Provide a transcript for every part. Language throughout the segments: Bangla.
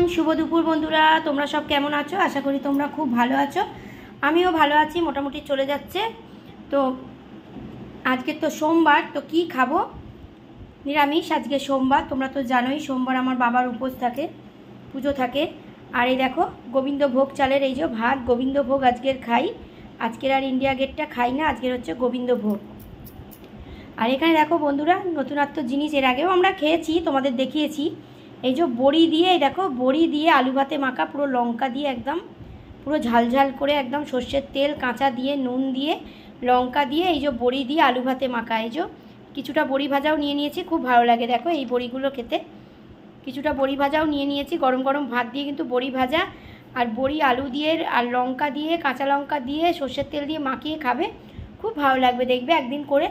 আফটারনুন, শুভ দুপুর বন্ধুরা। তোমরা সব কেমন আছো? আশা করি তোমরা খুব ভালো আছো। আমিও ভালো আছি, মোটামুটি চলে যাচ্ছে। তো আজকে তো সোমবার, তো কি খাবো? নিরামিষ। আজকে সোমবার, তোমরা তো জানোই সোমবার আমার বাবার উপোস থাকে, পুজো থাকে। আর এই দেখো গোবিন্দভোগ চালের এই যে ভাত, গোবিন্দভোগ আজকের খাই। আজকের আর ইন্ডিয়া গেটটা খাই না, আজকের হচ্ছে গোবিন্দভোগ। আর এখানে দেখো বন্ধুরা, নতুনত্ব জিনিস এর আগেও আমরা খেয়েছি, তোমাদের দেখিয়েছি। এই যে বড়ি দিয়ে, দেখো বড়ি দিয়ে আলু ভাতে মাখা, পুরো লঙ্কা দিয়ে একদম পুরো ঝালঝাল করে, একদম সর্ষের তেল কাঁচা দিয়ে, নুন দিয়ে, লঙ্কা দিয়ে, এই যে বড়ি দিয়ে আলু ভাতে মাখা। এই যে কিছুটা বড়ি ভাজাও নিয়ে নিয়েছি, খুব ভালো লাগে দেখো এই বড়িগুলো খেতে। কিছুটা বড়ি ভাজাও নিয়ে নিয়েছি, গরম গরম ভাত দিয়ে কিন্তু বড়ি ভাজা আর বড়ি আলু দিয়ে আর লঙ্কা দিয়ে, কাঁচা লঙ্কা দিয়ে, সর্ষের তেল দিয়ে মাখিয়ে খাবে, খুব ভালো লাগবে, দেখবে একদিন করে।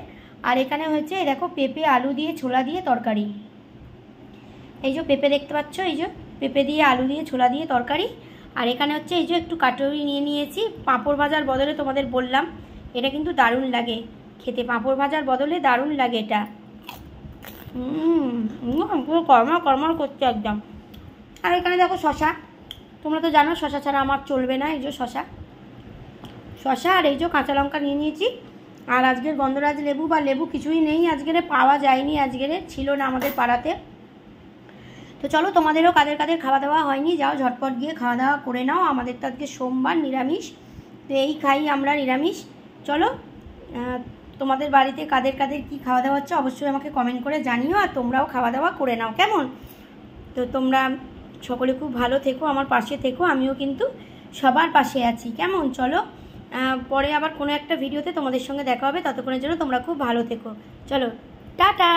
আর এখানে হচ্ছে দেখো পেঁপে আলু দিয়ে ছোলা দিয়ে তরকারি। এই যে পেঁপে দেখতে পাচ্ছ, এই যে পেঁপে দিয়ে আলু দিয়ে ছোলা দিয়ে তরকারি। আর এখানে হচ্ছে এই যে একটু কাটুরি নিয়ে নিয়েছি, পাঁপড় ভাজার বদলে তোমাদের বললাম এটা কিন্তু দারুণ লাগে খেতে, পাঁপড় ভাজার বদলে দারুণ লাগে এটা। পুরো কর্মা কর্মা করছে একদম। আর এখানে দেখো শশা, তোমরা তো জানো শশা ছাড়া আমার চলবে না। এই যে শশা আর এই যে কাঁচা লঙ্কা নিয়ে নিয়েছি। আর আজকের গন্ধরাজ লেবু বা লেবু কিছুই নেই, আজকের পাওয়া যায়নি, আজকের ছিল না আমাদের পাড়াতে। তো চলো, তোমাদেরও কাদের কাদের খাওয়া দাওয়া হয়নি, যাও ঝটপট গিয়ে খাওয়া দাওয়া করে নাও। আমাদের তো আজকে সোমবার, নিরামিষ, তো এই খাই আমরা নিরামিষ। চলো, তোমাদের বাড়িতে কাদের কাদের কী খাওয়া দাওয়া হচ্ছে অবশ্যই আমাকে কমেন্ট করে জানিও, আর তোমরাও খাওয়া দাওয়া করে নাও, কেমন? তো তোমরা সকলে খুব ভালো থেকো, আমার পাশে থেকো, আমিও কিন্তু সবার পাশে আছি, কেমন? চলো, পরে আবার কোনো একটা ভিডিওতে তোমাদের সঙ্গে দেখা হবে, ততক্ষণের জন্য তোমরা খুব ভালো থেকো। চলো, টাটা।